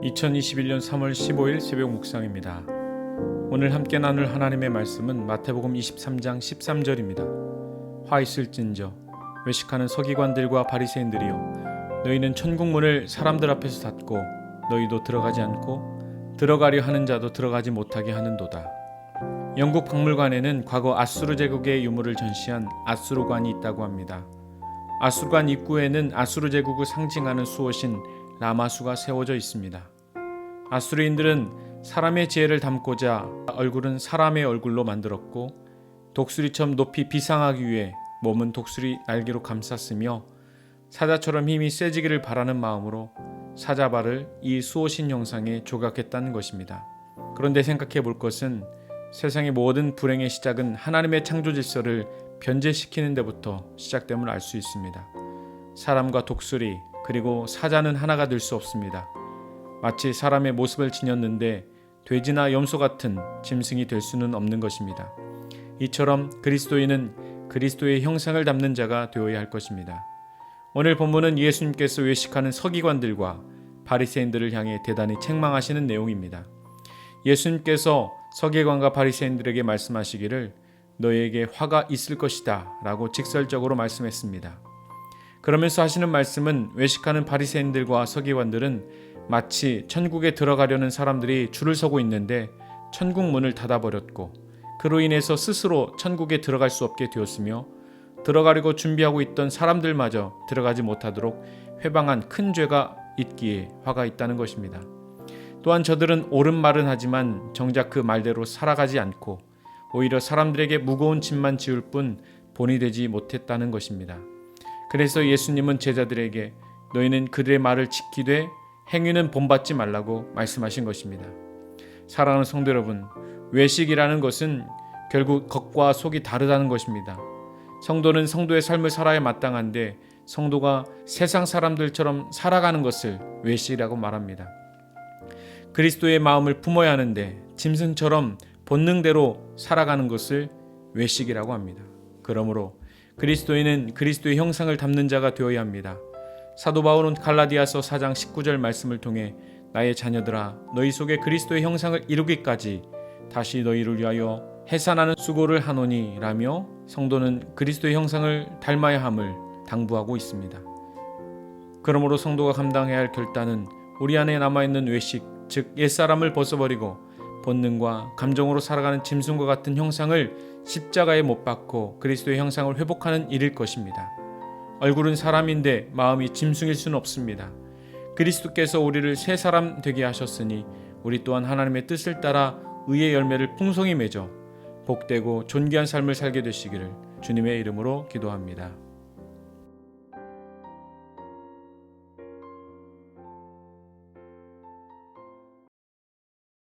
2021년 3월 15일 새벽 묵상입니다. 오늘 함께 나눌 하나님의 말씀은 마태복음 23장 13절입니다. 화 있을진저 외식하는 서기관들과 바리새인들이여, 너희는 천국 문을 사람들 앞에서 닫고 너희도 들어가지 않고 들어가려 하는 자도 들어가지 못하게 하는도다. 영국 박물관에는 과거 아수르 제국의 유물을 전시한 아수르관이 있다고 합니다. 아수르관 입구에는 아수르 제국을 상징하는 수호신 라마수가 세워져 있습니다. 아수르인들은 사람의 지혜를 담고자 얼굴은 사람의 얼굴로 만들었고, 독수리처럼 높이 비상하기 위해 몸은 독수리 날개로 감쌌으며, 사자처럼 힘이 세지기를 바라는 마음으로 사자발을 이 수호신 형상에 조각했다는 것입니다. 그런데 생각해 볼 것은 세상의 모든 불행의 시작은 하나님의 창조 질서를 변제시키는 데부터 시작됨을 알 수 있습니다. 사람과 독수리 그리고 사자는 하나가 될 수 없습니다. 마치 사람의 모습을 지녔는데 돼지나 염소 같은 짐승이 될 수는 없는 것입니다. 이처럼 그리스도인은 그리스도의 형상을 담는 자가 되어야 할 것입니다. 오늘 본문은 예수님께서 외식하는 서기관들과 바리새인들을 향해 대단히 책망하시는 내용입니다. 예수님께서 서기관과 바리새인들에게 말씀하시기를 너희에게 화가 있을 것이다 라고 직설적으로 말씀했습니다. 그러면서 하시는 말씀은 외식하는 바리새인들과 서기관들은 마치 천국에 들어가려는 사람들이 줄을 서고 있는데 천국 문을 닫아버렸고, 그로 인해서 스스로 천국에 들어갈 수 없게 되었으며, 들어가려고 준비하고 있던 사람들마저 들어가지 못하도록 회방한 큰 죄가 있기에 화가 있다는 것입니다. 또한 저들은 옳은 말은 하지만 정작 그 말대로 살아가지 않고 오히려 사람들에게 무거운 짐만 지울 뿐 본이 되지 못했다는 것입니다. 그래서 예수님은 제자들에게 너희는 그들의 말을 지키되 행위는 본받지 말라고 말씀하신 것입니다. 사랑하는 성도 여러분, 외식이라는 것은 결국 겉과 속이 다르다는 것입니다. 성도는 성도의 삶을 살아야 마땅한데 성도가 세상 사람들처럼 살아가는 것을 외식이라고 말합니다. 그리스도의 마음을 품어야 하는데 짐승처럼 본능대로 살아가는 것을 외식이라고 합니다. 그러므로 그리스도인은 그리스도의 형상을 담는 자가 되어야 합니다. 사도 바울은 갈라디아서 4장 19절 말씀을 통해 나의 자녀들아 너희 속에 그리스도의 형상을 이루기까지 다시 너희를 위하여 해산하는 수고를 하노니 라며 성도는 그리스도의 형상을 닮아야 함을 당부하고 있습니다. 그러므로 성도가 감당해야 할 결단은 우리 안에 남아있는 외식, 즉 옛사람을 벗어버리고 본능과 감정으로 살아가는 짐승과 같은 형상을 십자가에 못 박고 그리스도의 형상을 회복하는 일일 것입니다. 얼굴은 사람인데 마음이 짐승일 수는 없습니다. 그리스도께서 우리를 새 사람 되게 하셨으니 우리 또한 하나님의 뜻을 따라 의의 열매를 풍성히 맺어 복되고 존귀한 삶을 살게 되시기를 주님의 이름으로 기도합니다.